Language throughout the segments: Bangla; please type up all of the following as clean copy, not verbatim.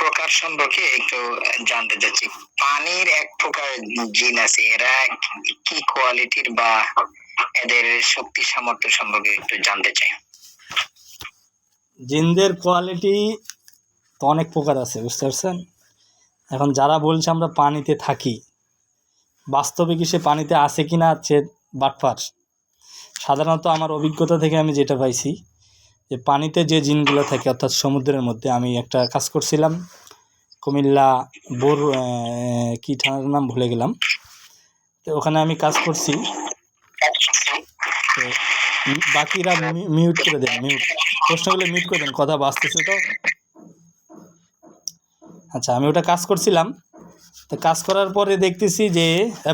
প্রকার সম্পর্কে একটু জানতে চাচ্ছি। পানির এক প্রকার জিন আছে, এরা কি কোয়ালিটির বা এদের শক্তি সামর্থ্য সম্পর্কে একটু জানতে চাই। জিনদের কোয়ালিটি তো অনেক প্রকার আছে, বুঝতে পারছেন। এখন যারা বলছে আমরা পানিতে থাকি, বাস্তবে কি সে পানিতে আছে কি না সে বাটপার। সাধারণত আমার অভিজ্ঞতা থেকে আমি যেটা পাইছি যে পানিতে যে জিনগুলো থাকে অর্থাৎ সমুদ্রের মধ্যে, আমি একটা কাজ করছিলাম কুমিল্লা কি থানার নাম ভুলে গেলাম, তো ওখানে আমি কাজ করছি। তো বাকিরা মিউট করে দেন, প্রশ্নগুলো মিউট করে দেন, কথা বাঁচতেছে তো। আচ্ছা, আমি ওটা কাজ করছিলাম। তো কাজ করার পরে দেখতেছি যে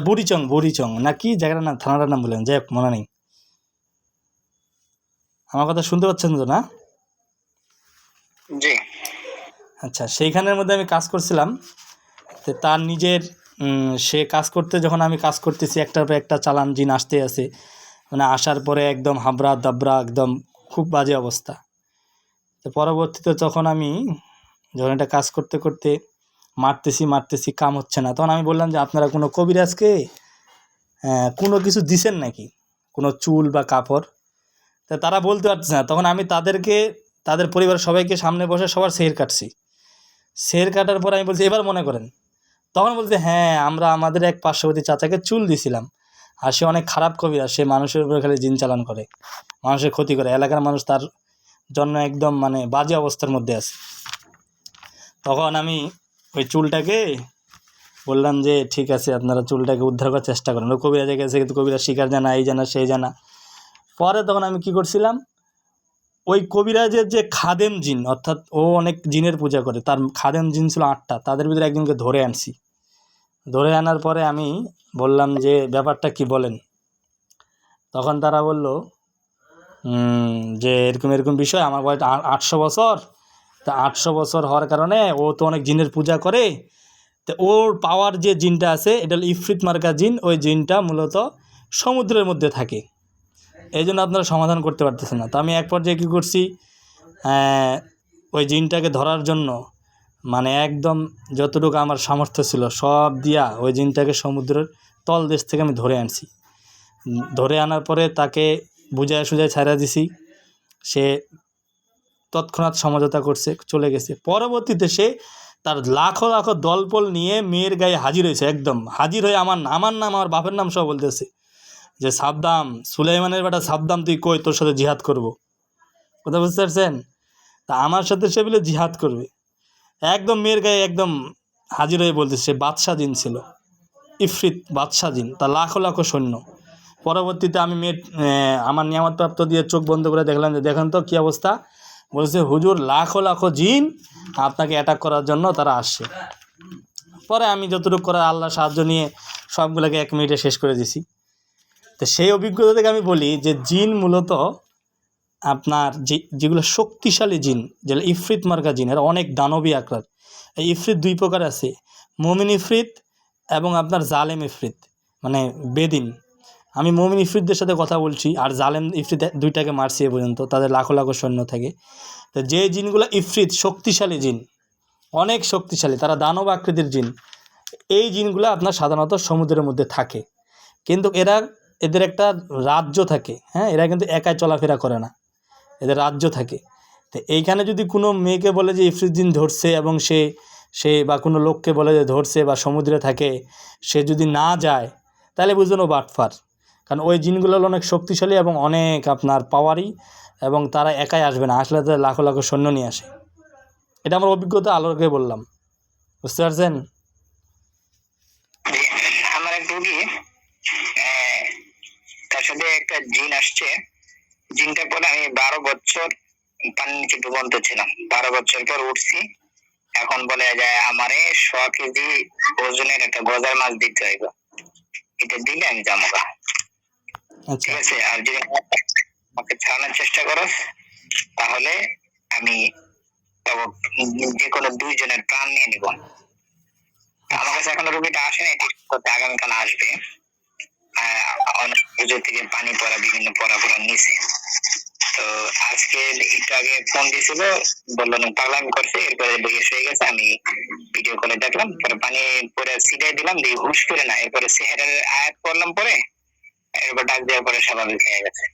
বুড়িচং না কি জায়গাটার নাম, থানাটার নাম বললেন, যাই হোক মনে নেই। আমার কথা শুনতে পাচ্ছেন তো না? জি। আচ্ছা, সেইখানের মধ্যে আমি কাজ করছিলাম। তো তার নিজের সে কাজ করতে, যখন আমি কাজ করতেছি একটার পর একটা চালান জিন আসতে আছে, মানে আসার পরে একদম হাবড়া দাবড়া, একদম খুব বাজে অবস্থা। তো পরবর্তীতে যখন এটা কাজ করতে করতে মারতেছি কাম হচ্ছে না, তখন আমি বললাম যে আপনারা কোনো কবিরাজকে কোনো কিছু দিছেন নাকি, কোনো চুল বা কাপড়? তা তারা বলতে পারছে না। তখন আমি তাদের পরিবারের সবাইকে সামনে বসে সবার সের কাটছি। সের কাটার পর আমি বলছি এবার মনে করেন। তখন বলছে হ্যাঁ, আমরা আমাদের এক পার্শ্ববর্তী চাচাকে চুল দিছিলাম, আর সে অনেক খারাপ কবিরাজ, সে মানুষের উপরে খালি জিন চালান করে, মানুষের ক্ষতি করে, এলাকার মানুষ তার জন্য একদম মানে বাজে অবস্থার মধ্যে আছে। তখন আমি ওই চুলটাকে বললাম যে ঠিক আছে, আপনারা চুলটাকে উদ্ধার করার চেষ্টা করেন। ও কবিরাজে গেছে, কিন্তু কবিরাজ শিকার জানা, এই জানা সেই জানা। পরে তখন আমি কি করছিলাম, ওই কবিরাজের যে খাদেম জিন, অর্থাৎ ও অনেক জিনের পূজা করে, তার খাদেম জিন ছিল 8টা, তাদের ভিতরে একজনকে ধরে আনছি। ধরে আনার পরে আমি বললাম যে ব্যাপারটা কি বলেন। তখন তারা বলল যে এরকম এরকম বিষয়, আমার বয়স 800 বছর, তা 800 বছর হওয়ার কারণে ও তো অনেক জিনের পূজা করে, তো ওর পাওয়ার যে জিনটা আছে এটা হলো ইফরিত মার্কা জিন, ওই জিনটা মূলত সমুদ্রের মধ্যে থাকে, এই জন্য আপনারা সমাধান করতে পারতেছেন না। তো আমি এক পর্যায়ে কী করছি, ওই জিনটাকে ধরার জন্য মানে একদম যতটুকু আমার সামর্থ্য ছিল সব দিয়া ওই জিনটাকে সমুদ্রের তলদেশ থেকে আমি ধরে আনছি। ধরে আনার পরে তাকে বুঝায় সুঝায় ছাড়া দিছি, সে তৎক্ষণাৎ সমঝোতা করছে, চলে গেছে। পরবর্তীতে সে তার লাখো লাখো দলপল নিয়ে মেয়ের গায়ে হাজির হয়েছে, একদম হাজির হয়ে আমার নাম আমার বাপের নাম সব বলতেছে যে সাবদাম, সুলাইমানের বেটা সাবদাম, তুই কই, তোর সাথে জিহাদ করব। কথা বুঝতে পারছেন? তা আমার সাথে সে বলে জিহাদ করবে, একদম মেয়ের গায়ে একদম হাজির হয়ে বলতেছে। সে বাদশাহ জিন ছিল, ইফরিত বাদশাহ জিন, তার লাখো লাখো সৈন্য। পরবর্তীতে আমি আমার নিয়ামতপ্রাপ্ত দিয়ে চোখ বন্ধ করে দেখলাম যে দেখেন তো কী অবস্থা। বলছে হুজুর লাখো লাখো জিন আপনাকে অ্যাটাক করার জন্য তারা আসছে। পরে আমি যতটুকু করার আল্লাহ সাহায্য নিয়ে সবগুলোকে 1 মিনিটে শেষ করে দিছি। তো সেই অভিজ্ঞতা থেকে আমি বলি যে জিন মূলত আপনার যেগুলো শক্তিশালী জিন, যেগুলো ইফরিত মার্কা জিন, এরা অনেক দানবী আকার। এই ইফরিত 2 প্রকার আছে, মুমিন ইফরিত এবং আপনার জালেম ইফরিত, মানে বেদিন। আমি মুমিন ইফরিতদের সাথে কথা বলছি, আর জালেম ইফরিত 2টাকে মারছি এ পর্যন্ত, তাদের লাখো লাখো সৈন্য থাকে। তো যে জিনগুলো ইফরিত শক্তিশালী জিন, অনেক শক্তিশালী, তারা দানব আকৃতির জিন, এই জিনগুলো আপনার সাধারণত সমুদ্রের মধ্যে থাকে, কিন্তু এদের একটা রাজ্য থাকে। হ্যাঁ, এরা কিন্তু একাই চলাফেরা করে না, এদের রাজ্য থাকে। তো এইখানে যদি কোনো মেয়েকে বলে যে ইফরিত জিন ধরছে, এবং সে বা কোনো লোককে বলে যে ধরছে বা সমুদ্রে থাকে, সে যদি না যায় তাহলে বুঝবেন ও বাটফার। কারণ ওই জিনগুলো হলো অনেক শক্তিশালী এবং অনেক আপনার পাওয়ারি, এবং তারা একাই আসবে না, আসলে তাদের লাখো লাখো সৈন্য নিয়ে আসে। এটা আমার অভিজ্ঞতা আলোকে বললাম, বুঝতে পারছেন? আমার এক রোগী, তার সাথে একটা জিন আসছে। জিনটা পরে আমি 12 বছর পানির নিচে ডুবন্ত ছিলাম, 12 বছর পর উঠছি। এখন বলে যায় আমারে 100 কেজি ওজনের একটা গজার মাছ দিতে হইব, এটা দিলে আমি যাবো। ঠিক আছে, আর যদি আমাকে ছাড়ানোর চেষ্টা করো তাহলে আমি যে কোনো 2 জনের প্রাণ নিয়ে নিব। আমার কাছে এখনো রোগীটা আসেনি, আগামীকাল আসবে। অনেক পুজো থেকে পানি পড়া, বিভিন্ন পড়া নিচে। তো আজকে একটু আগে ফোন দিয়েছিল, বললো না পাগলামি করছে, এরপরে বয়স হয়ে গেছে। আমি ভিডিও কলে দেখলাম, পরে পানি পরে ছিটাই দিলাম, দিয়ে হুশ করে না, এরপরে সেহেরের আয়াত পড়লাম, পরে এরপর ডাক দেওয়ার পরে স্বাভাবিক হয়ে গেছে।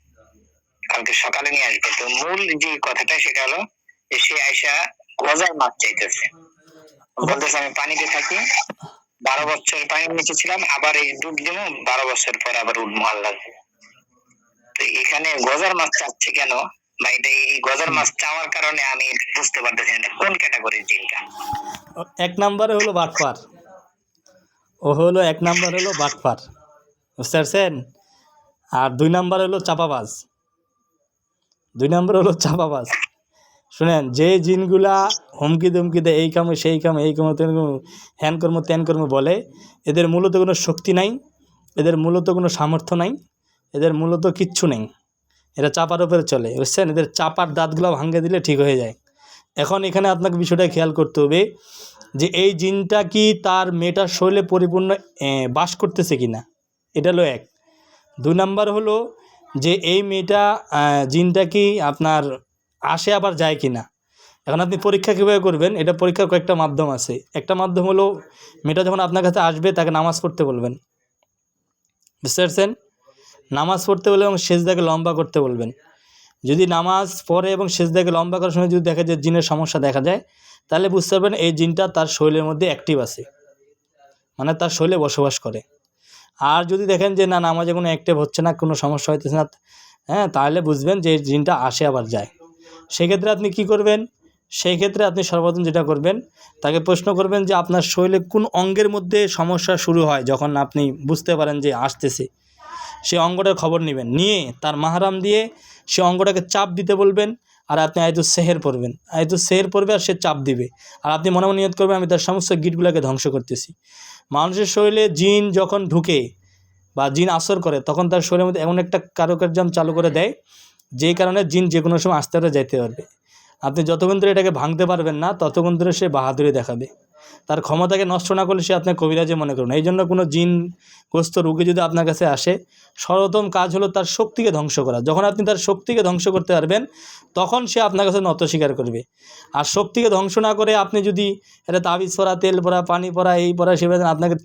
কালকে সকালে নিয়ে আসবে। তো মূল যে কথাটা সেটা হলো যে সে আয়সা গজার মাছ চাইতেছে, বলতেছে আমি পানিতে থাকি, 12 বছর পানির নিচে ছিলাম, আবার এই ডুব দিব, 12 বছর পর আবার উঠবো আল্লাহ। তো এখানে গজার মাছ চাচ্ছে কেন, বা এটা এই গজার মাছ চাওয়ার কারণে আমি বুঝতে পারতেছি না কোন ক্যাটাগরির জিনটা। এক নম্বরে হলো বাটপার, ও হলো এক নাম্বার হলো বাটপার, বুঝতে পারছেন? আর 2 নাম্বার হলো চাপাবাজ, 2 নাম্বার হলো চাপাবাজ। শুনেন, যে জিনগুলা হুমকি দুমকি দেয়, এই কামে সেই কামে, এই কামে তেন কামে, হ্যান কর্ম ত্যান কর্ম বলে, এদের মূলত কোনো শক্তি নাই, এদের মূলত কোনো সামর্থ্য নাই, এদের মূলত কিচ্ছু নেই। এরা চাপার উপরে চলে, বুঝছেন? এদের চাপার দাঁতগুলো ভাঙে দিলে ঠিক হয়ে যায়। এখন এখানে আপনাকে বিষয়টা খেয়াল করতে হবে যে এই জিনটা কি তার মেয়েটার শরীরে পরিপূর্ণ বাস করতেছে কি না, এটা হলো এক। 2 নাম্বার হলো যে এই মেয়েটা জিনটা কি আপনার আসে আবার যায় কি না। এখন আপনি পরীক্ষা কীভাবে করবেন, এটা পরীক্ষার কয়েকটা মাধ্যম আছে। একটা মাধ্যম হলো মেয়েটা যখন আপনার কাছে আসবে তাকে নামাজ পড়তে বলবেন, বুঝতে পারছেন? নামাজ পড়তে বলে এবং সেজদাকে লম্বা করতে বলবেন। যদি নামাজ পড়ে এবং সেজদাকে লম্বা করার সময় যদি দেখা যায় জিনের সমস্যা দেখা যায়, তাহলে বুঝতে পারবেন এই জিনটা তার শরীরের মধ্যে অ্যাক্টিভ আছে, মানে তার শরীরে বসবাস করে। আর যদি দেখেন যে না, নামাজে কোনো অ্যাক্টিভ হচ্ছে না, কোনো সমস্যা হইতেছে না, তাহলে বুঝবেন যে এই জিনটা আসে আবার যায়। সেক্ষেত্রে আপনি কি করবেন? সেই ক্ষেত্রে আপনি সর্বপ্রথম যেটা করবেন, তাকে প্রশ্ন করবেন যে আপনার শরীরে কোন অঙ্গের মধ্যে সমস্যা শুরু হয়। যখন আপনি বুঝতে পারেন যে আসতেছে, সেই অঙ্গটার খবর নেবেন, নিয়ে তার মাহরাম দিয়ে সে অঙ্গটাকে চাপ দিতে বলবেন। আর আপনি আয়াতুস সেহের পড়বেন, আয়াতুস সেহের পড়বে, আর সে চাপ দিবে। আর আপনি মনে মনে নিয়ত করবেন আমি তার সমস্ত গিটগুলোকে ধ্বংস করতেছি। মানুষের শরীরে জিন যখন ঢুকে বা জিন আসর করে, তখন তার শরীরের মধ্যে এমন একটা কারুকার্যম চালু করে দেয়, যেই কারণে জিন যে কোনো সময় আস্তে আস্তে যাইতে পারবে। আপনি যতক্ষণ ধরে এটাকে ভাঙতে পারবেন না, ততক্ষণ ধরে সে বাহাদুরি দেখাবে। তার ক্ষমতাকে নষ্ট না করলে সে আপনার কবিরাজে মনে করুন। এই জন্য কোনো জিনগ্রস্ত রোগী যদি আপনার কাছে আসে, সর্বপ্রথম কাজ হলো তার শক্তিকে ধ্বংস করা। যখন আপনি তার শক্তিকে ধ্বংস করতে পারবেন, তখন সে আপনার কাছে নত স্বীকার করবে। আর শক্তিকে ধ্বংস না করে আপনি যদি এটা তাবিজ পরা, তেল পরা, পানি পরা, এই পরা সে আপনাকে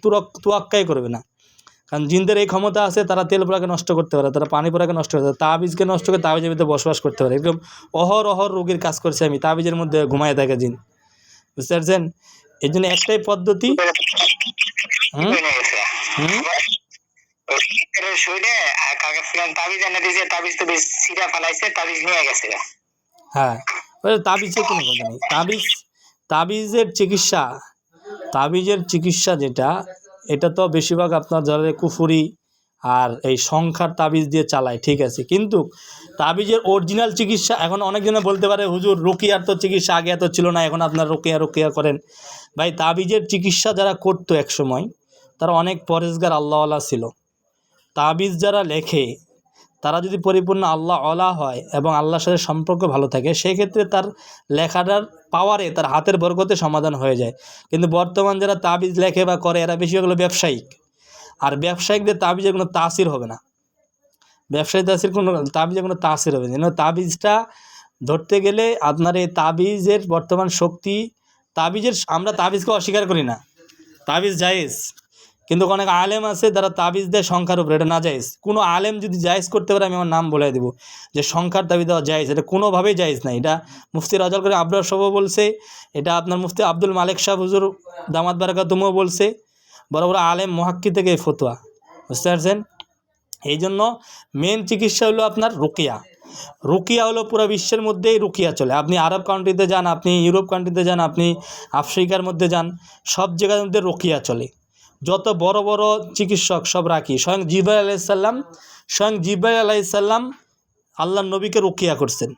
তুয়াক্কাই করবে না। কারণ জিনদের এই ক্ষমতা আছে, তারা তেল পোড়াকে নষ্ট করতে পারে, তারা পানি পোড়াকে নষ্ট করতে পারে, তাবিজকে নষ্ট করে তাবিজের ভিতরে বসবাস করতে পারে। এরকম অহর রোগীর কাজ করছে আমি, তাবিজের মধ্যে ঘুমায় থাকে জিন, বুঝতে পারছেন? এই জন্য একটাই পদ্ধতি। হুম হুম শরীরে তাবিজ এনে দিয়েছে, তাবিজ তো সিরা ফালাইছে, তাবিজ নিয়ে গেছে। হ্যাঁ, তাবিজের কোনো কথা নেই। তাবিজের চিকিৎসা, তাবিজের চিকিৎসা যেটা, এটা তো বেশিরভাগ আপনার যারা কুফুরি আর এই সংখ্যার তাবিজ দিয়ে চালায়, ঠিক আছে। কিন্তু তাবিজের অরিজিনাল চিকিৎসা, এখন অনেকজনে বলতে পারে হুজুর রুকিয়ার তো চিকিৎসা আগে এত ছিল না, এখন আপনার রুকিয়া করেন। ভাই, তাবিজের চিকিৎসা যারা করতো এক সময়, তারা অনেক পরেজগার আল্লাহওয়ালা ছিল। তাবিজ যারা লেখে, তারা যদি পরিপূর্ণ আল্লাহওয়ালা হয় এবং আল্লাহর সাথে সম্পর্ক ভালো থাকে, সেক্ষেত্রে তার লেখাটার পাওয়ারে, তার হাতের বরকতে সমাধান হয়ে যায়। কিন্তু বর্তমান যারা তাবিজ লেখে বা করে, এরা বেশি হলো ব্যবসায়িক। আর ব্যবসায়িকদের তাবিজের কোনো তাসির হবে না, তাবিজের কোনো তাসির হবে না। তাবিজটা ধরতে গেলে আপনার এই তাবিজের বর্তমান শক্তি, আমরা তাবিজকে অস্বীকার করি না, তাবিজ জায়েজ। কিন্তু অনেক আলেম আছে যারা তাবিজ দেয় সংখ্যার উপরে, এটা না জায়েজ। কোনো আলেম যদি জায়েজ করতে পারে, আমি আমার নাম বলে দেবো যে সংখ্যার তাবিজ দেওয়া জায়েজ, এটা কোনোভাবেই জায়েজ না। এটা মুফতি রাজাল করে আবরার সাহেব বলছে, এটা আপনার মুফতি আব্দুল মালিক সাহেব হুজুর দামাত বারাকাতুহুও বলছে, বড় বড় আলেম মুহাক্কি থেকে এই ফতোয়া, বুঝতে পারছেন? এই জন্য মেন চিকিৎসা হলো আপনার রুকিয়া হলো পুরো বিশ্বের মধ্যেই রুকিয়া চলে। আপনি আরব কান্ট্রিতে যান, আপনি ইউরোপ কান্ট্রিতে যান, আপনি আফ্রিকার মধ্যে যান, সব জায়গার মধ্যে রুকিয়া চলে। যত বড় বড় চিকিৎসক সব রাখি, স্বয়ং জিবরাইল আলাইহিসসালাম আল্লাহর নবীকে রুকিয়া করছেন,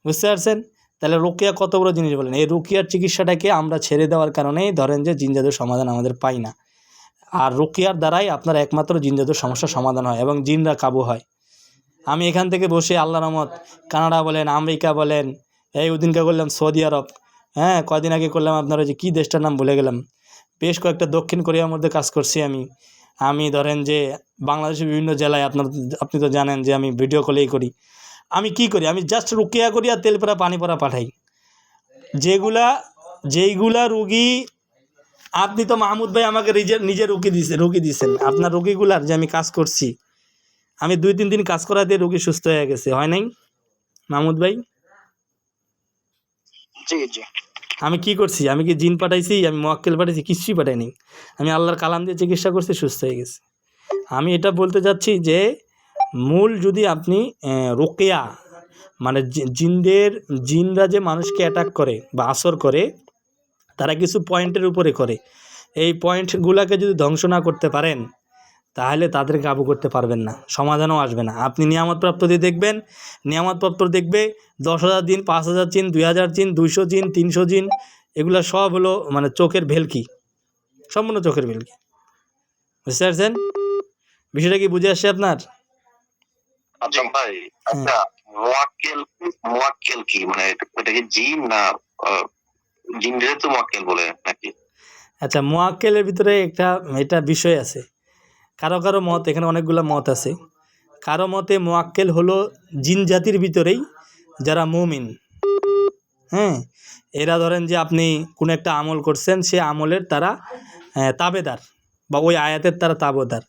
বুঝতে পারছেন? তাহলে রুকিয়া কত বড় জিনিস বলেন। এই রুকিয়ার চিকিৎসাটাকে আমরা ছেড়ে দেওয়ার কারণেই ধরেন যে জিন জাদুর সমাধান আমাদের পাই না। আর রুকিয়ার দ্বারাই আপনার একমাত্র জিন জাদুর সমস্যার সমাধান হয় এবং জিনরা কাবু হয়। আমি এখান থেকে বসে আল্লাহর রহমত, কানাডা বলেন, আমেরিকা বলেন, এই ওদিনকে করলাম সৌদি আরব, কদিন আগে করলাম আপনার ওই যে কী দেশটার নাম ভুলে গেলাম, বেশ কয়েকটা দক্ষিণ কোরিয়ার মধ্যে কাজ করছি আমি ধরেন যে বাংলাদেশের বিভিন্ন জেলায়, আপনি তো জানেন যে আমি ভিডিও কলেই করি। আমি কি করি, আমি জাস্ট রুকিয়া করি আর তেল পরা পানি পরা পাঠাই। যেইগুলা রুগী, আপনি তো মাহমুদ ভাই আমাকে নিজে রুগী দিয়েছেন, আপনার রুগীগুলার যে আমি কাজ করছি, আমি 2-3 দিন কাজ করা দিয়ে রুগী সুস্থ হয়ে গেছে, হয় নাই মাহমুদ ভাই? জি জি। আমি কি করছি, আমি কি জিন পাঠাইছি, আমি মোয়াক্কেল পাঠাইছি? কিছুই পাঠাইনি। আমি আল্লাহর কালাম দিয়ে চিকিৎসা করছি, সুস্থ হয়ে গেছে। আমি এটা বলতে চাচ্ছি যে মূল যদি আপনি রোকেয়া মানে জিনরা যে মানুষকে অ্যাটাক করে বা আসর করে, তারা কিছু পয়েন্টের উপরে করে। এই পয়েন্টগুলোকে যদি ধ্বংস না করতে পারেন, তাহলে তাদের কাবু করতে পারবেন না, সমাধানও আসবে না। আপনি নিয়ামতপ্রাপ্ত দিয়ে দেখবেন, নিয়ামতপ্রাপ্ত দেখবে 10,000 জিন, 5,000 জিন, 2,000 জিন, 200 জিন, 300 জিন, এগুলো সব হলো মানে চোখের ভেলকি, সম্পূর্ণ চোখের ভেলকি। বুঝতে পারছেন বিষয়টা? কি বুঝে আসছে আপনার? আচ্ছা ভাই, আচ্ছা মোয়াক্কেল কি, মানে এটা কি জিন না জিনদের তো মোয়াক্কেল বলে নাকি? আচ্ছা, মোয়াক্কেলের ভিতরে এটা বিষয় আছে। কারো মত, এখানে অনেকগুলো মত আছে। কারো মতে মোয়াক্কেল হলো জিন জাতির ভিতরেই যারা মুমিন। হ্যাঁ, এরা ধরেন যে আপনি কোনো একটা আমল করছেন, সে আমলের তারা তাবেদার, বা ওই আয়াতের তারা তাবেদার।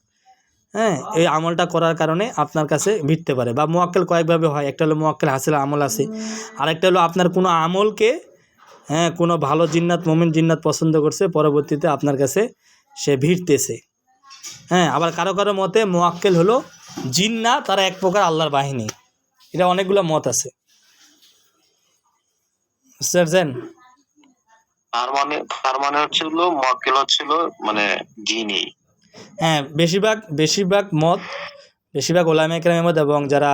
হ্যাঁ, এই আমলটা করার কারণে আপনার কাছে ভিড়তে পারে। বা মোয়াক্কেল কয়েকভাবে হয়, একটা হলো মোয়াক্কেল হাসিল আমল আছে, আরেকটা হলো আপনার কোনো আমলকে কোনো ভালো জিন্নাত, মুমিন জিন্নাত পছন্দ করছে, পরবর্তীতে আপনার কাছে সে ভিড়তেছে। হ্যাঁ, আবার কারো মতে মোয়াক্কেল হলো জিন্না, তারা এক প্রকার আল্লাহর বাহিনী। এটা অনেকগুলো মত আছে, বুঝতে পারছেন? তার মানে হচ্ছিল মোয়াক্কেল হচ্ছিল মানে জিনই। হ্যাঁ, বেশিরভাগ ওলামায়ে কেরামের মত এবং যারা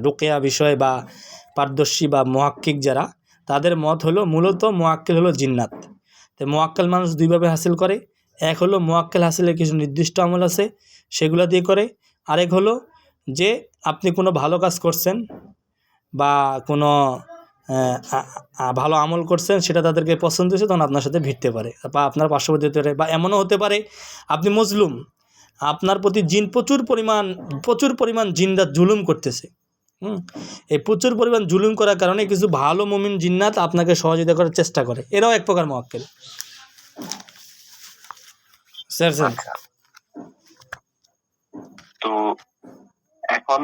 রুকিয়া বিষয় বা পারদর্শী বা মুহাক্কিক যারা, তাদের মত হলো মূলত মোয়াক্কেল হলো জিন্নাত। তো মোয়াক্কেল মানুষ দুইভাবে হাসিল করে। এক হলো মোয়াক্কেল হাসিলের কিছু নির্দিষ্ট আমল আছে, সেগুলো দিয়ে করে। আরেক হলো যে আপনি কোনো ভালো কাজ করছেন বা কোনো ভালো আমল করছেন, সেটা তাদেরকে পছন্দ হয়েছে, তখন আপনার সাথে ভিড়তে পারে বা আপনার পার্শ্ববর্তী হতে পারে। বা এমনও হতে পারে আপনি মজলুম, আপনার প্রতি জিন প্রচুর পরিমাণ জিনরা জুলুম করতেছে। এই প্রচুর পরিমাণ জুলুম করার কারণে কিছু ভালো মুমিন জিন্নাত আপনাকে সহযোগিতা করার চেষ্টা করে, এরাও এক প্রকার মুয়াক্কেল। স্যার আচ্ছা, তো এখন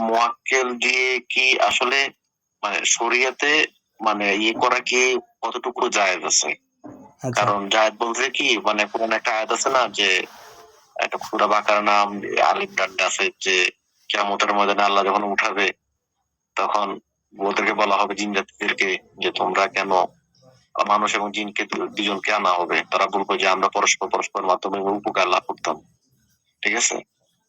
মোয়াক্কেল দিয়ে কি আসলে মানে শরীয়তে মানে করা কি কতটুকু জায়েজ আছে? আচ্ছা, কারণ জায়েজ বলতে কি, মানে কোরআন একটা আয়াত আছে না, যে একটা সূরা বাকারার নাম আলিফ ডান্ডা আছে, যে কিয়ামতের ময়দানে আল্লাহ যখন উঠাবে, তখন ওদেরকে বলা হবে জিন জাতিদেরকে যে তোমরা কেন, মানুষ এবং জিনকে দুজনকে আনা হবে, তারা বলবে যে আমরা পরস্পর মাধ্যমে উপকার লাভ করতাম। ঠিক আছে,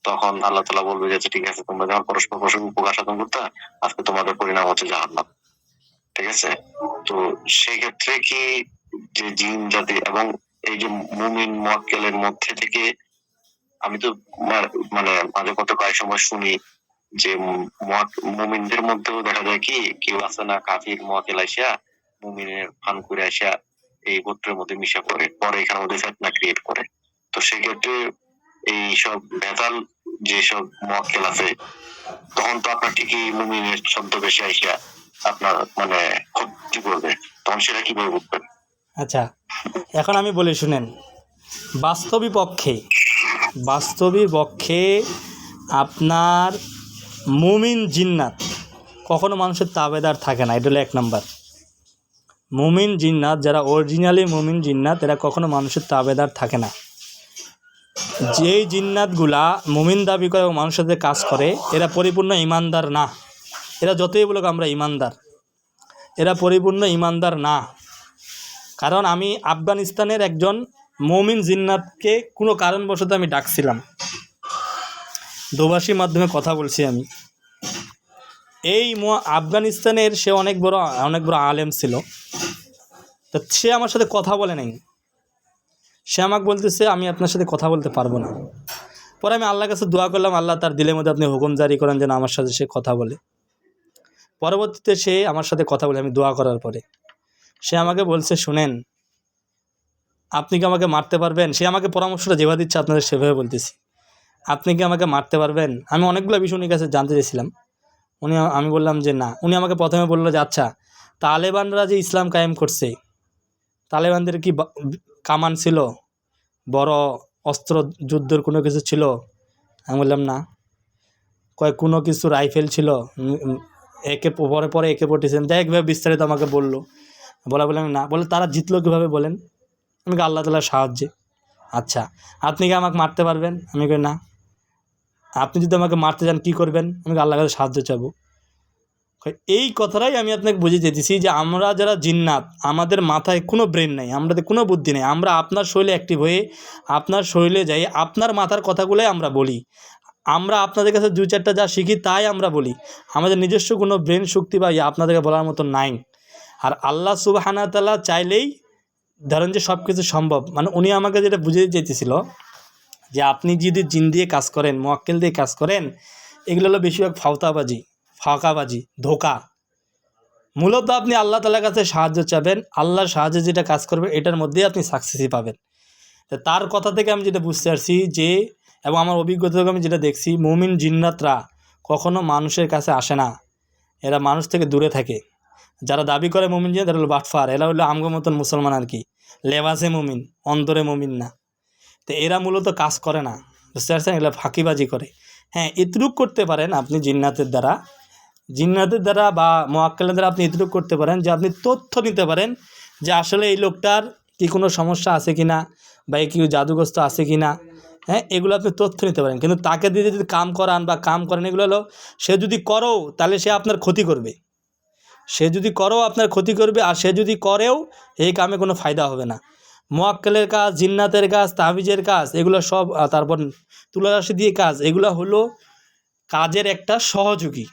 তখন আল্লাহ তাআলা বলবে যে আচ্ছা ঠিক আছে, তোমরা যখন পরস্পর উপকার সাধন করতে, আজকে তোমাদের পরিণাম হচ্ছে জাহান্নাম। ঠিক আছে, তো সেই ক্ষেত্রে কি যে জিন জাতি এবং এই যে মুমিন মুয়াক্কেলের মধ্যে থেকে, আমি তো মানে মাঝে কয়েক সময় শুনি যে মুমিনদের মধ্যেও দেখা যায় কি কেউ আছে না কাফির মুয়াক্কেল আইসা মুমিনের ফান করে আসা এই গোত্রের মধ্যে মিশা করে, পরে এখানের মধ্যে ফিতনা ক্রিয়েট করে। তো সেক্ষেত্রে এই সব ভেজাল যেসব মুয়াক্কেল আছে, তখন তো আপনার ঠিকই মুমিনের শব্দ বেশি আইসা আপনার মানে ক্ষতি করবে, তখন সেটা কিভাবে বুঝবেন? আচ্ছা, এখন আমি বলি শুনেন। বাস্তবিক পক্ষে আপনার মুমিন জিন্নাত কখনো মানুষের তাবেদার থাকে না, এটা হলো 1 নাম্বার। মুমিন জিন্নাত যারা অরিজিনালি মুমিন জিন্নাত, এরা কখনো মানুষের তাবেদার থাকে না। যেই জিন্নাতগুলা মুমিন দাবি করে এবং মানুষের সাথে কাজ করে, এরা পরিপূর্ণ ইমানদার না। এরা যতই বলুক আমরা ইমানদার, এরা পরিপূর্ণ ইমানদার না। কারণ আমি আফগানিস্তানের একজন মুমিন জিন্নাতকে কোনো কারণবশত আমি ডাকছিলাম, দোভাষীর মাধ্যমে কথা বলছি আমি। এই আফগানিস্তানের সে অনেক বড় আলেম ছিল। তো সে আমার সাথে কথা বলে নাই, সে আমাকে বলতেছে আমি আপনার সাথে কথা বলতে পারবো না। পরে আমি আল্লাহর কাছে দোয়া করলাম, আল্লাহ তার দিলের মধ্যে আপনি হুকুম জারি করেন যেন আমার সাথে সে কথা বলে। পরবর্তীতে সে আমার সাথে কথা বলে, আমি দোয়া করার পরে সে আমাকে বলছে, শুনেন আপনি কি আমাকে মারতে পারবেন? সে আমাকে পরামর্শটা যেভাবে দিচ্ছে আপনাদের সেভাবে বলতেছি, আপনি কি আমাকে মারতে পারবেন? আমি অনেকগুলো বিষয় নিয়ে কাছে জানতে চেয়েছিলাম। আমি বললাম যে না। উনি আমাকে প্রথমে বললো যে আচ্ছা, তালেবানরা যে ইসলাম কায়েম করছে, তালেবানদের কি কামান ছিল, বড় অস্ত্র যুদ্ধের কোনো কিছু ছিল? আমি বললাম না। কয় কোনো কিছু রাইফেল ছিল, একে পরে পরে AK-47, যাই একভাবে বিস্তারিত আমাকে বললো। বললাম না। বলে তারা জিতলো কীভাবে বলেন? আমি কি আল্লাহ তাআলার সাহায্যে। আচ্ছা, আপনি কি আমাকে মারতে পারবেন? আমি কই না। আপনি যদি আমাকে মারতে যান কী করবেন? আমি আল্লাহর কাছে সাহায্য চাবো। এই কথাটাই আমি আপনাকে বুঝিয়ে দিতেছি যে আমরা যারা জিন্নাত, আমাদের মাথায় কোনো ব্রেন নাই, আমাদের কোনো বুদ্ধি নেই। আমরা আপনার শরীরে অ্যাক্টিভ হয়ে আপনার শরীরে যাই, আপনার মাথার কথাগুলোই আমরা বলি। আমরা আপনাদের কাছে 2-4টা যা শিখি তাই আমরা বলি। আমাদের নিজস্ব কোনো ব্রেন শক্তি বা আপনাদেরকে বলার মতো নাই। আর আল্লাহ সুবহানাহু ওয়া তাআলা চাইলেই ধরেন যে সব কিছু সম্ভব। মানে উনি আমাকে যেটা বুঝিয়ে দিতেছিল যে আপনি যদি জিন দিয়ে কাজ করেন, মুয়াক্কেল দিয়ে কাজ করেন, এগুলো হলো বেশিরভাগ ফাঁকাবাজি, ধোঁকা। মূলত আপনি আল্লাহ তাআলার কাছে সাহায্য চাবেন, আল্লাহর সাহায্যে যেটা কাজ করবে এটার মধ্যেই আপনি সাকসেসই পাবেন। তো তার কথা থেকে আমি যেটা বুঝতে পারছি যে, এবং আমার অভিজ্ঞতা থেকে আমি যেটা দেখছি, মুমিন জিন্নাতরা কখনো মানুষের কাছে আসে না, এরা মানুষ থেকে দূরে থাকে। যারা দাবি করে মুমিন জিন, তারা হলো বাটফার, এরা হলো আমগো মতন মুসলমান আর কি, লেবাসে মুমিন, অন্তরে মুমিন না। তো এরা মূলত কাজ করে না, বুঝতে পারছেন? এগুলো ফাঁকিবাজি করে। হ্যাঁ, এতটুক করতে পারেন আপনি জিন্নাতের দ্বারা বা মুয়াক্কেলের দ্বারা আপনি এতটুকু করতে পারেন যে আপনি তথ্য নিতে পারেন যে আসলে এই লোকটার কি কোনো সমস্যা আছে কি না, বা কি জাদুগ্রস্ত আছে কি না। হ্যাঁ, এগুলো আপনি তথ্য নিতে পারেন। কিন্তু তাকে দিয়ে যদি কাম করান বা কাম করেন, এগুলো হলো সে যদি করো তাহলে সে আপনার ক্ষতি করবে, আর সে যদি করেও এই কামে কোনো ফায়দা হবে না। মুয়াক্কেলের কাজ, জিন্নাতের কাজ, তাবিজের কাজ, এগুলো সব, তারপর তুলারাশি দিয়ে কাজ, এগুলো হলো কাজের একটা সহযোগী,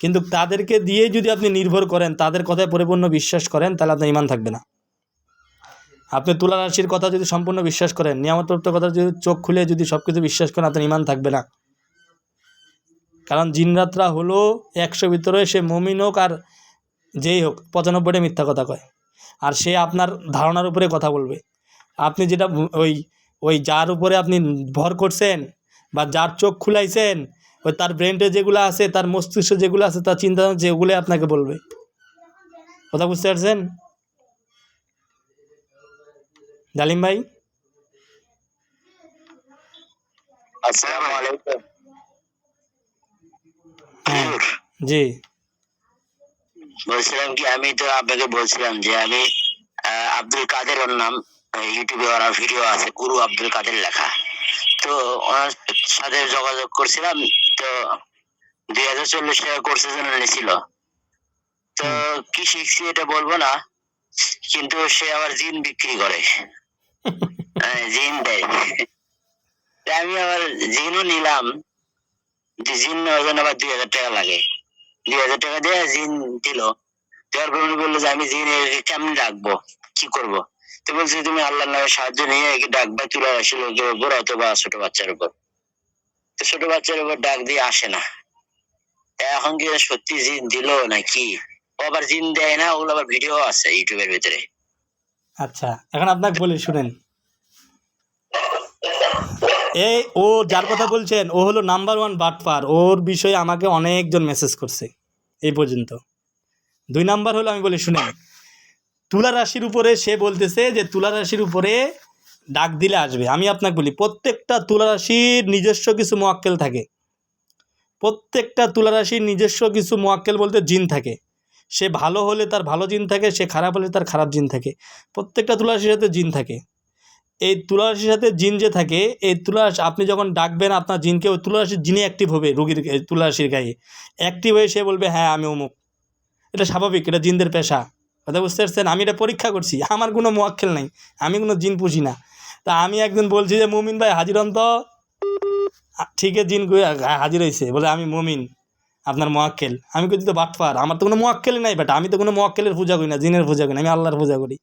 কিন্তু তাদেরকে দিয়ে যদি আপনি নির্ভর করেন, তাদের কথায় পরিপূর্ণ বিশ্বাস করেন, তাহলে আপনার ঈমান থাকবে না। আপনি তুলারাশির কথা যদি সম্পূর্ণ বিশ্বাস করেন, নিয়ামতপ্রাপ্ত কথা যদি চোখ খুলে যদি সব কিছু বিশ্বাস করেন, আপনার ঈমান থাকবে না। কারণ জিনরাতরা হলো 100 ভিতরে, সে মুমিন হোক আর যেই হোক, 95টা মিথ্যা কথা কয়। আর সে আপনার ধারণার উপরে কথা বলবে। আপনি যেটা ওই যার উপরে আপনি ভর করছেন বা যার চোখ খুলাইছেন, ওই তার ব্রেনটে যেগুলো আছে, তার মস্তিষ্ক যেগুলো আছে, তার চিন্তা যেগুলো আপনাকে বলবে। কথা বুঝতে পারছেন জালিম ভাই? আসসালামু আলাইকুম। হ্যাঁ, জি। বলছিলাম কি, আমি তো আপনাকে বলছিলাম যে আমি আব্দুল কাদের, ওর নাম, ইউটিউবে ওর ভিডিও আছে, গুরু আব্দুল কাদের লেখা। তো ওনার সাথে যোগাযোগ করছিলাম। তো 2040 টাকা কোর্সের জন্য নিয়েছিল। তো কি শিখছি এটা বলবো না, কিন্তু সে আবার জিন বিক্রি করে, জিন দেয়। আমি আবার জিনও নিলাম, যে জিন নেওয়ার জন্য আবার 2000 টাকা লাগে। 2000 টাকা দিয়ে জিন দিল। দেওয়ার পর উনি বললো যে আমি জিন কেমন ডাকবো, কি করব? তো বলছি তুমি আল্লাহর নামে সাহায্য নিয়ে একে ডাকবা তুলারাশি লোকের উপর অথবা ছোট বাচ্চার উপর। তো ছোট বাচ্চার উপর ডাক দিয়ে আসে না। এখন কি সত্যি জিন দিল নাকি? ও আবার জিন দেয় না, ওগুলো আবার ভিডিও আছে ইউটিউবের ভিতরে। আচ্ছা, এখন আপনাকে বলি শুনেন। ও যার কথা বলছেন, ও হলো নাম্বার 1 বাটপার। ওর বিষয়ে আমাকে অনেকজন মেসেজ করছে এই পর্যন্ত। 2 নাম্বার হলো, আমি বলি শুনেন, তুলা রাশির উপরে সে বলতেছে যে তুলা রাশির উপরে ডাক দিলে আসবে। আমি আপনাকে বলি, প্রত্যেকটা তুলা রাশির নিজস্ব কিছু মুয়াক্কেল থাকে। প্রত্যেকটা তুলা রাশির নিজস্ব কিছু মুয়াক্কেল বলতে জিন থাকে। সে ভালো হলে তার ভালো জিন থাকে, সে খারাপ হলে তার খারাপ জিন থাকে। প্রত্যেকটা তুলা রাশির সাথে জিন থাকে। এই তুলা রাশির সাথে জিন যে থাকে, এই তুলা রাশি আপনি যখন ডাকবেন আপনার জিনকে, ওই তুলা রাশির জিনে অ্যাক্টিভ হবে রোগীর তুলা রাশির গায়ে অ্যাক্টিভ হয়ে সে বলবে হ্যাঁ আমি অমুক। এটা স্বাভাবিক, এটা জিনদের পেশা। কথা বুঝতে পারছেন? আমি এটা পরীক্ষা করছি, আমার কোনো মুয়াক্কেল নাই, আমি কোনো জিন পুষি না। তা আমি একদিন বলছি যে মুমিন ভাই হাজির হন তো, ঠিক আছে জিন হাজির হয়েছে, বলে আমি মুমিন আপনার মুয়াক্কেল। আমি কই তো বাটপার, আমার তো কোনো মুয়াক্কেলই নাই বেটা, আমি তো কোনো মুয়াক্কেলের পূজা করি না, জিনের পূজা করি না, আমি আল্লাহর পূজা করি।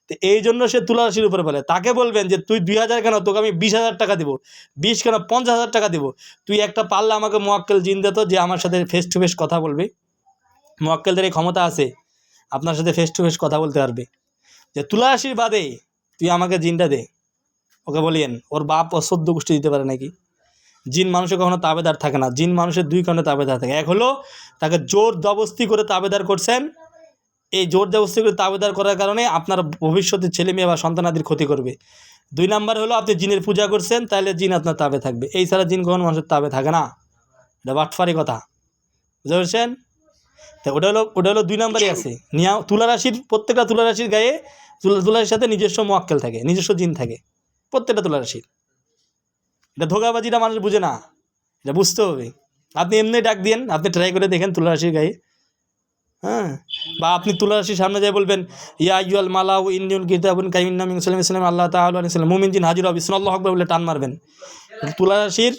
তো এই জন্য সে তুলা রাশির উপরে বলে। তাকে বলবেন যে তুই 2000 কেন, তোকে আমি 20,000 টাকা দেবো, 20 কেন 50,000 টাকা দেবো, তুই একটা পারলে আমাকে মুয়াক্কেল জিন দে তো, যে আমার সাথে ফেস টু ফেস কথা বলবে। মুয়াক্কেলদের এই ক্ষমতা আছে, আপনার সাথে ফেস টু ফেস কথা বলতে পারবে। যে তুলা রাশির বাদে তুই আমাকে জিনটা দে। ওকে বলিয়েন, ওর বাপ ও 14 গোষ্ঠী দিতে পারে নাকি। জিন মানুষের কখনো তাবেদার থাকে না, জিন মানুষের দুই কারণে তাবেদার থাকে। এক হলো তাকে জোর জবরদস্তি করে তাবেদার করছেন, এই জোর জবরদস্তি করে তাবেদার করার কারণে আপনার ভবিষ্যতে ছেলে মেয়ে বা সন্তানাদির ক্ষতি করবে। দুই নাম্বার হলো আপনি জিনের পূজা করছেন, তাহলে জিন আপনার তাবে থাকবে। এই ছাড়া জিন কখনো মানুষের তাবে থাকে না, এটা বাটফারি কথা, বুঝতে পারছেন? তা ওটা হলো 2 নাম্বারই আছে। তুলা রাশির প্রত্যেকটা তুলা রাশির গায়ে তুলা রাশির সাথে নিজস্ব মোয়াক্কেল থাকে, নিজস্ব জিন থাকে প্রত্যেকটা তুলা রাশির। এটা ধোঁকাবাজিটা মানুষ বুঝে না, এটা বুঝতে হবে। আপনি এমনি ডাক দিয়েন, আপনি ট্রাই করে দেখেন তুলা রাশির গায়ে, হ্যাঁ, বা আপনি তুলা রাশির সামনে যাই বলবেন ইয়া আইয়ুল মালাউ ইন্নিউল কিতাবুন কাইমিন নামিন সাল্লাল্লাহু আল্লাহ তাআলা আলাইহি সাল্লাম মুমিন জিন হাজির হবে বিসমিল্লাহু আকবার বলে টান মারবেন। তুলা রাশির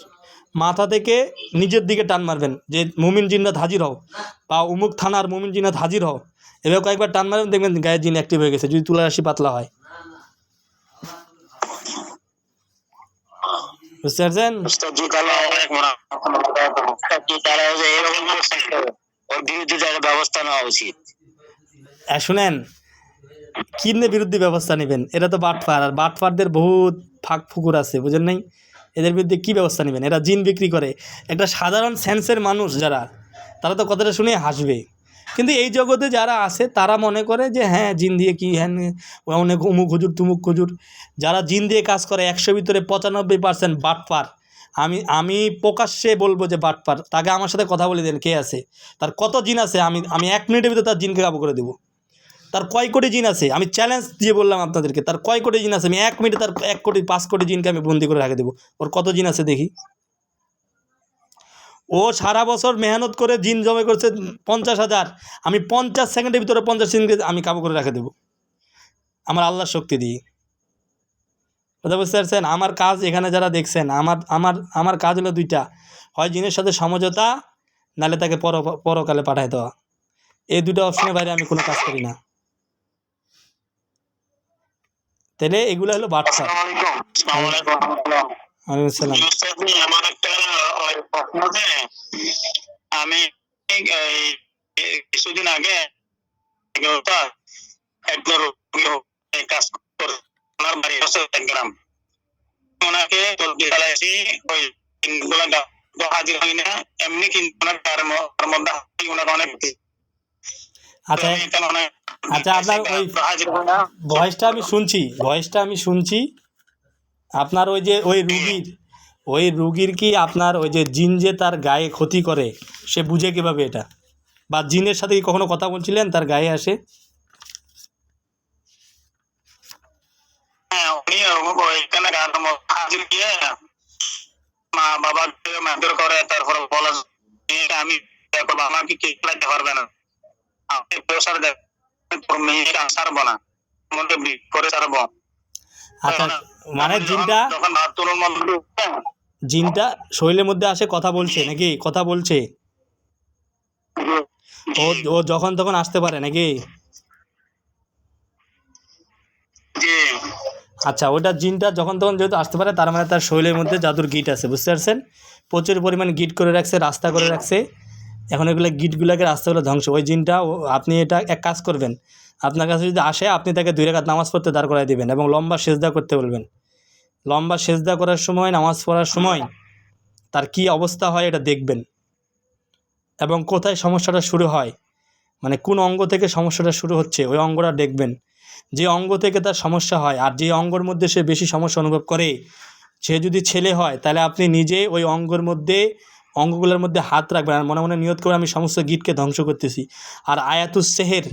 মাথা থেকে নিজের দিকে টান মারবেন যে মুমিন জিন্নাত হাজির হও, বা অমুক থানার মুমিন জিন্নাত হাজির হও, এভাবে কয়েকবার টান মারবেন, দেখবেন গায়ে জিন অ্যাক্টিভ হয়ে গেছে, যদি তুলা রাশি পাতলা হয়। বুঝতে পারছেন? উস্তাদজি তাহলে উস্তাদজি তাহলে এরকম ওর বিরুদ্ধে তাহলে ব্যবস্থা নেওয়া উচিত। শুনেন, কিনে বিরুদ্ধে ব্যবস্থা নেবেন? এরা তো বাটফার, আর বাটফারদের বহুত ফাঁক ফুকুর আছে, বুঝেন নাই? এদের বিরুদ্ধে কী ব্যবস্থা নেবেন? এরা জিন বিক্রি করে। একটা সাধারণ সেন্সের মানুষ যারা, তারা তো কথাটা শুনে হাসবে, কিন্তু এই জগতে যারা আছে তারা মনে করে যে হ্যাঁ জিন দিয়ে কী, হ্যাঁ অনেক অমুক হুজুর তুমুক হুজুর। যারা জিন দিয়ে কাজ করে 100 ভিতরে 95% বাটপার। আমি প্রকাশ্যে বলবো যে বাটপার, তাকে আমার সাথে কথা বলে দেন কে আছে, তার কত জিন আছে, আমি 1 মিনিটের ভিতরে তার জিনকে কাবু করে দেবো। তার কয় কোটি জিন আছে, আমি চ্যালেঞ্জ দিয়ে বললাম আপনাদেরকে, তার কয় কোটি জিন আছে, আমি 1 মিনিটে তার 1 কোটি 5 কোটি জিনকে আমি বন্দি করে রেখে দেবো। ওর কত জিন আছে দেখি। ও সারা বছর মেহনত করে জিন জমে করছে 50,000, আমি 50 সেকেন্ডের ভিতরে 50 জিনকে আমি কাবু করে রেখে দেবো আমার আল্লাহর শক্তি দিয়ে। কথা বুঝতে পারছেন? আমার কাজ এখানে যারা দেখছেন, আমার কাজ হলো 2টা, হয় জিনের সাথে সমঝোতা, নাহলে তাকে পরকালে পাঠায় দেওয়া। এই 2টা অপশনের বাইরে আমি কোনো কাজ করি না। তাহলে এগুলো হলো বাটফা। ওয়ালাইকুম আসসালাম। আমার একটা প্রশ্ন আছে। আমি কিছুদিন আগে একজন কাজ করে, ওনার বাড়ি হচ্ছে গ্রাম, ওনাকে চালাইছি ওই হাজির হই না এমনি, কিন্তু ওনার তার মধ্যে ওনার অনেক। আচ্ছা আচ্ছা, আপনার ওই ভয়েসটা আমি শুনছি আপনার ওই যে ওই রুগীর কি আপনার ওই যে জিন যে তার গায়ে ক্ষতি করে, সে বুঝে কীভাবে এটা? বা জিনের সাথে কি কখনো কথা বলছিলেন তার গায়ে আসে? হ্যাঁ, উনি ওইখানে হাজির গিয়ে মা বাবাকে মারধর করে, তারপরে বলা আমি আমাকে কে খেলাতে পারবে না, আপনি প্রেসার দেন তোর মেয়েকে ছাড়বো না, মধ্যে করে ছাড়বো। আচ্ছা, মানে জিনটা শরীরের মধ্যে আসে, কথা বলছে নাকি? কথা বলছে ও যখন তখন আসতে পারে নাকি? আচ্ছা, ওটা জিনটা যখন তখন যেহেতু আসতে পারে, তার মানে তার শরীরের মধ্যে জাদুর গিট আছে, বুঝতে পারছেন? প্রচুর পরিমাণ গিট করে রাখছে, রাস্তা করে রাখছে। এখন এগুলো গিটগুলোকে রাস্তাগুলো ধ্বংস। ওই জিনটা আপনি এটা এক কাজ করবেন, আপনার কাছে যদি আসে আপনি তাকে 2 রাকাত নামাজ পড়তে দাঁড় করাই দেবেন এবং লম্বা সেজদা করতে বলবেন। লম্বা সেজদা করার সময়, নামাজ পড়ার সময় তার কি অবস্থা হয় এটা দেখবেন, এবং কোথায় সমস্যাটা শুরু হয়, মানে কোন অঙ্গ থেকে সমস্যাটা শুরু হচ্ছে ওই অঙ্গটা দেখবেন। যে অঙ্গ থেকে তার সমস্যা হয় আর যে অঙ্গর মধ্যে সে বেশি সমস্যা অনুভব করে, সে যদি ছেলে হয় তাহলে আপনি নিজে ওই অঙ্গগুলোর মধ্যে হাত রাখবেন আর মনে মনে নিয়ত করে আমি সমস্ত গিটকে ধ্বংস করতেছি। আর আয়াতুস সেহের,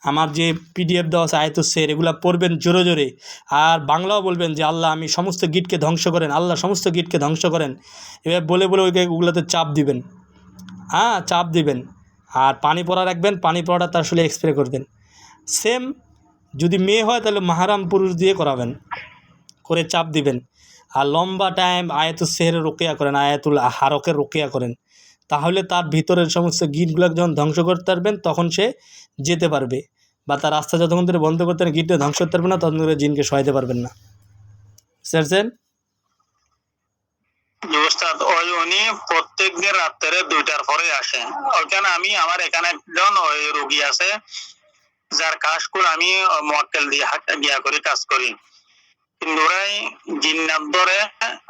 আমার যে PDF দেওয়া আছে আয়াতুস সেহের, এগুলো পড়বেন জোরে জোরে। আর বাংলাও বলবেন যে আল্লাহ আমি সমস্ত গিটকে ধ্বংস করেন, আল্লাহ সমস্ত গিটকে ধ্বংস করেন, এবার বলে বলে ওগুলোতে চাপ দিবেন, চাপ দিবেন। আর পানি পড়া রাখবেন, পানি পড়াটা তার আসলে স্প্রে করবেন। সেম যদি মেয়ে হয় তাহলে মাহারাম পুরুষ দিয়ে করাবেন, করে চাপ দিবেন। আর লম্বা টাইম আয়াতুল সেহের রোকেয়া করেন, আয়াতুল হারকের রোকেয়া করেন, তাহলে তার ভিতরের সমস্ত গিটগুলোকে যখন ধ্বংস করতে পারবেন তখন সে যেতে পারবে, বা তার রাস্তা যতক্ষণ ধরে বন্ধ করতে পারেন গিটটা ধ্বংস করতে পারবে না, তখন ধরে জিনকে সহায়তে পারবেন না। বুঝতে উনি প্রত্যেকদিন রাত্রে 2টার পরে আসে ওইখানে। আমার এখানে একজন ওই রোগী আছে যার কাজ করে আমি মোয়াক্কেল দিয়ে গিয়া করে কাজ করি। কিন্তু ওরাই জিন্নাত ধরে,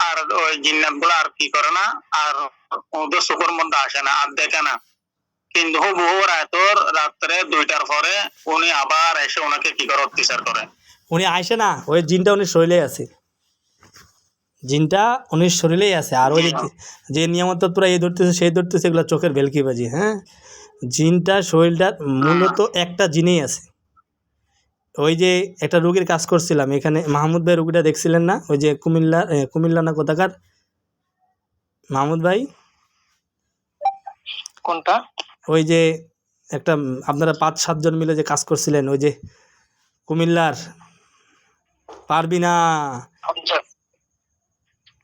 আর ওই জিন্নাত গুলো আর কি করে না, আর ওদের চোখের মধ্যে আসে না, আর দেখে না। কিন্তু বহু রাতর রাত্রে 2টার পরে উনি আবার এসে ওনাকে কি করে অত্যাচার করে। উনি আইসে না, ওই জিনটা উনি শরীরে আছে, জিনটা উনির শরীরেই আছে। আর ওই যে নিয়ামত পুরা এই ধরতেছে সেই ধরতেছে, এগুলো চোখের ভেলকিবাজি। হ্যাঁ, জিনটা শরীরটা মূলত একটা জিনেই আছে। ওই যে একটা রুগীর কাজ করছিলাম এখানে, মাহমুদ ভাই রুগীটা দেখছিলেন না, ওই যে কুমিল্লা না কোথাকার মাহমুদ ভাই? কোনটা? ওই যে একটা আপনারা 5-7 জন মিলে যে কাজ করছিলেন, ওই যে কুমিল্লার, পারবি না,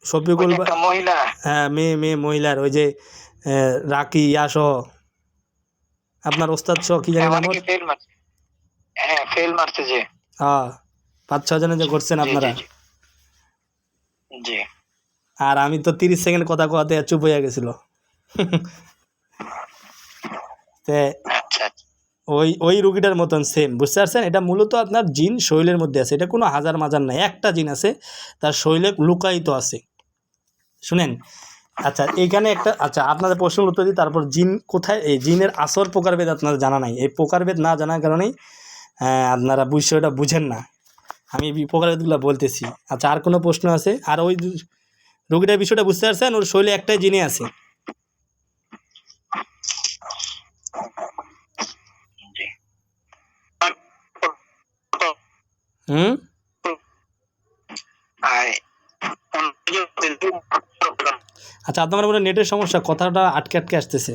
শফিকুল মহিলা, হ্যাঁ, মেয়ে মহিলার, ওই যে রাকি ইয়াসহ, আপনার ওস্তাদ সহ কি জানি নাম ওর? হ্যাঁ ফেল মারছে যে। হ্যাঁ, 5-6 জনে যে করছেন আপনারা। জি। আর আমি তো 30 সেকেন্ড কথা কথাতে চুপ হয়ে গেছিল। তে আচ্ছা ওই রুগীটার মতন সেম, বুঝতে পারছেন? এটা মূলত আপনার জিন শৈলের মধ্যে আছে, এটা কোনো হাজার মাজার নাই, একটা জিন আছে তার শৈলে লুকায়িত আছে। শুনেন, আচ্ছা এইখানে একটা, আচ্ছা আপনাদের প্রশ্নের উত্তর দিই, তারপর জিন কোথায়, এই জিনের আসর প্রকারভেদ আপনাদের জানা নাই, এই প্রকারভেদ না জানার কারণেই আপনারা বিষয়টা বুঝেন না। আমি এই প্রকারভেদগুলো বলতেছি। আচ্ছা, আর কোনো প্রশ্ন আছে? আর ওই রোগীটার বিষয়টা বুঝতে পারছেন? ওর শৈলে একটাই জিনে আছে। হুম, আচ্ছা আপনার মনে নেটের সমস্যা, কথাটা আটকে আটকে আসতেছে।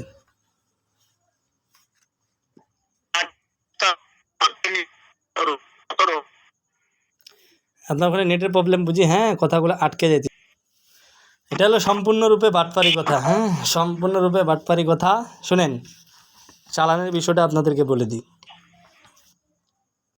আপনার ওখানে নেটের প্রবলেম বুঝি, হ্যাঁ, কথাগুলো আটকে যেতে। এটা হলো সম্পূর্ণরূপে বাটপারি কথা। হ্যাঁ, সম্পূর্ণরূপে বাটপারি কথা। শুনেন, চালানের বিষয়টা আপনাদেরকে বলে দিই।